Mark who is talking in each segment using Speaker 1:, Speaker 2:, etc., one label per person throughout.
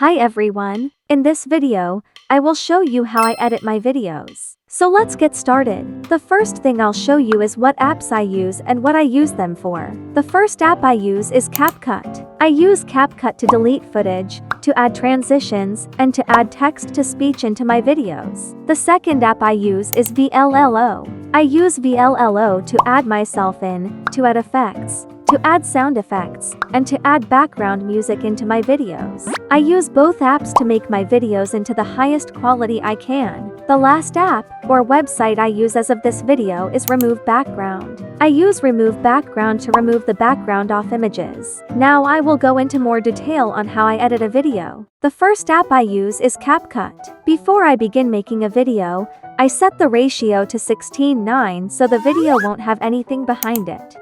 Speaker 1: Hi everyone, in this video, I will show you how I edit my videos. So let's get started. The first thing I'll show you is what apps I use and what I use them for. The first app I use is CapCut. I use CapCut to delete footage, to add transitions, and to add text-to-speech into my videos. The second app I use is VLLO. I use VLLO to add myself in, to add effects, to add sound effects, and to add background music into my videos. I use both apps to make my videos into the highest quality I can. The last app, or website I use as of this video is Remove Background. I use Remove Background to remove the background off images. Now I will go into more detail on how I edit a video. The first app I use is CapCut. Before I begin making a video, I set the ratio to 16:9 so the video won't have anything behind it.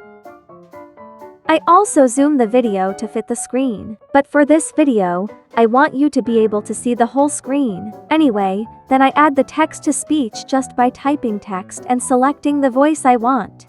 Speaker 1: I also zoom the video to fit the screen. But for this video, I want you to be able to see the whole screen. Anyway, then I add the text-to-speech just by typing text and selecting the voice I want.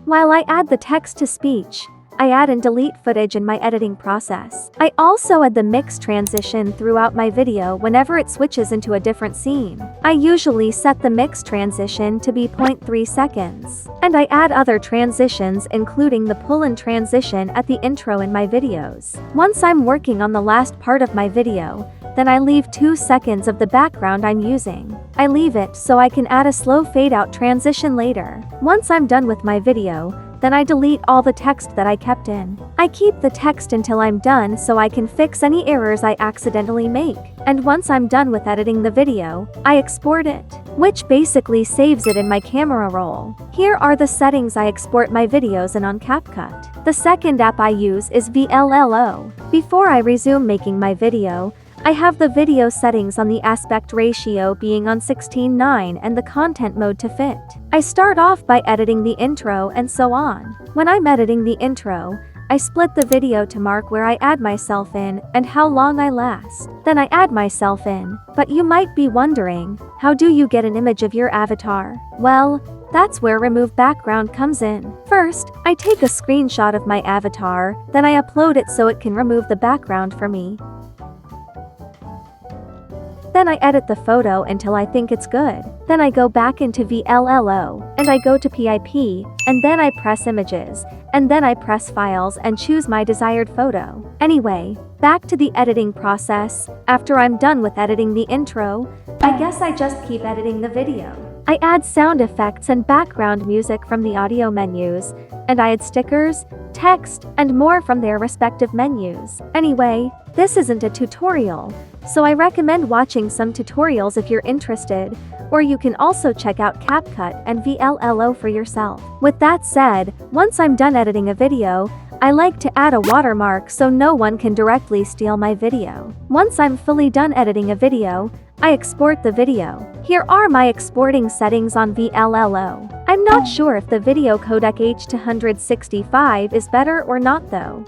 Speaker 1: While I add the text-to-speech, I add and delete footage in my editing process. I also add the mix transition throughout my video whenever it switches into a different scene. I usually set the mix transition to be 0.3 seconds. And I add other transitions including the pull-in transition at the intro in my videos. Once I'm working on the last part of my video, then I leave 2 seconds of the background I'm using. I leave it so I can add a slow fade-out transition later. Once I'm done with my video, then I delete all the text that I kept in. I keep the text until I'm done so I can fix any errors I accidentally make. And once I'm done with editing the video, I export it, which basically saves it in my camera roll. Here are the settings I export my videos in on CapCut. The second app I use is VLLO. Before I resume making my video, I have the video settings on the aspect ratio being on 16:9 and the content mode to fit. I start off by editing the intro and so on. When I'm editing the intro, I split the video to mark where I add myself in and how long I last. Then I add myself in. But you might be wondering, how do you get an image of your avatar? Well, that's where Remove Background comes in. First, I take a screenshot of my avatar, then I upload it so it can remove the background for me. Then I edit the photo until I think it's good. Then I go back into VLLO, and I go to PIP, and then I press Images, and then I press Files and choose my desired photo. Anyway, back to the editing process. After I'm done with editing the intro, I guess I just keep editing the video. I add sound effects and background music from the audio menus, and I add stickers, text, and more from their respective menus. Anyway, this isn't a tutorial, so I recommend watching some tutorials if you're interested, or you can also check out CapCut and VLLO for yourself. With that said, once I'm done editing a video, I like to add a watermark so no one can directly steal my video. Once I'm fully done editing a video, I export the video. Here are my exporting settings on VLLO. I'm not sure if the video codec H265 is better or not though.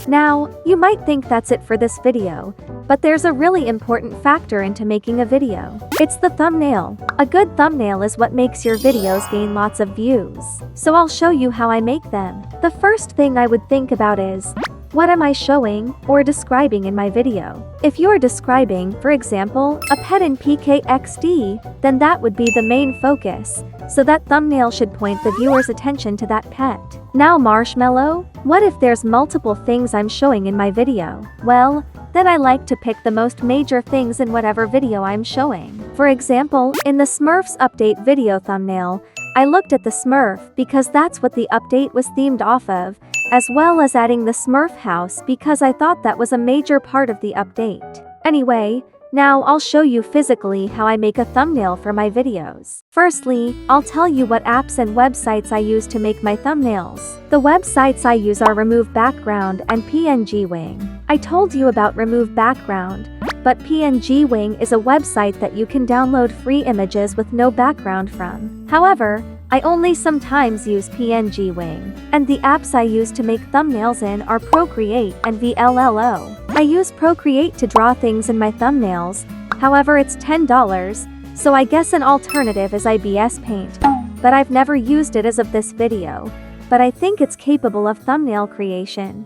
Speaker 1: Now, you might think that's it for this video, but there's a really important factor into making a video. It's the thumbnail. A good thumbnail is what makes your videos gain lots of views. So I'll show you how I make them. The first thing I would think about is, what am I showing or describing in my video? If you're describing, for example, a pet in PKXD, then that would be the main focus, so that thumbnail should point the viewer's attention to that pet. Now Marshmallow? What if there's multiple things I'm showing in my video? Well, then I like to pick the most major things in whatever video I'm showing. For example, in the Smurfs update video thumbnail, I looked at the Smurf because that's what the update was themed off of, as well as adding the Smurf house because I thought that was a major part of the update. Anyway, now I'll show you physically how I make a thumbnail for my videos. Firstly, I'll tell you what apps and websites I use to make my thumbnails. The websites I use are Remove Background and PNGWing. I told you about Remove Background, but PNGWing is a website that you can download free images with no background from. However, I only sometimes use PNGWing, and the apps I use to make thumbnails in are Procreate and VLLO. I use Procreate to draw things in my thumbnails, however it's $10, so I guess an alternative is IBS Paint, but I've never used it as of this video, but I think it's capable of thumbnail creation.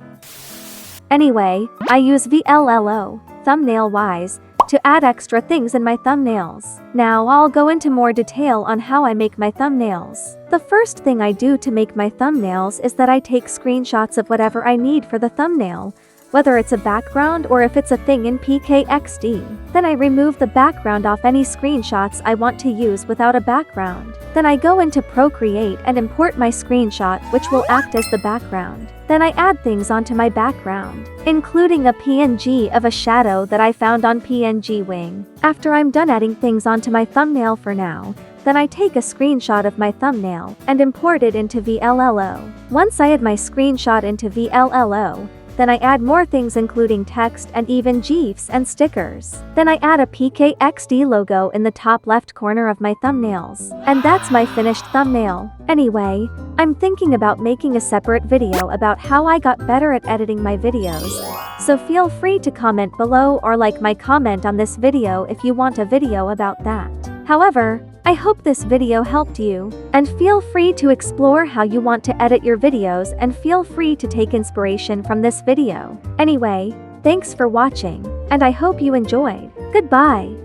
Speaker 1: Anyway, I use VLLO, thumbnail-wise, to add extra things in my thumbnails. Now I'll go into more detail on how I make my thumbnails. The first thing I do to make my thumbnails is that I take screenshots of whatever I need for the thumbnail, whether it's a background or if it's a thing in PKXD. Then I remove the background off any screenshots I want to use without a background. Then I go into Procreate and import my screenshot, which will act as the background. Then I add things onto my background, including a PNG of a shadow that I found on PNG Wing. After I'm done adding things onto my thumbnail for now, then I take a screenshot of my thumbnail and import it into VLLO. Once I add my screenshot into VLLO, then I add more things including text and even GIFs and stickers. Then I add a PKXD logo in the top left corner of my thumbnails. And that's my finished thumbnail. Anyway, I'm thinking about making a separate video about how I got better at editing my videos. So feel free to comment below or like my comment on this video if you want a video about that. However, I hope this video helped you, and feel free to explore how you want to edit your videos and feel free to take inspiration from this video. Anyway, thanks for watching, and I hope you enjoyed. Goodbye.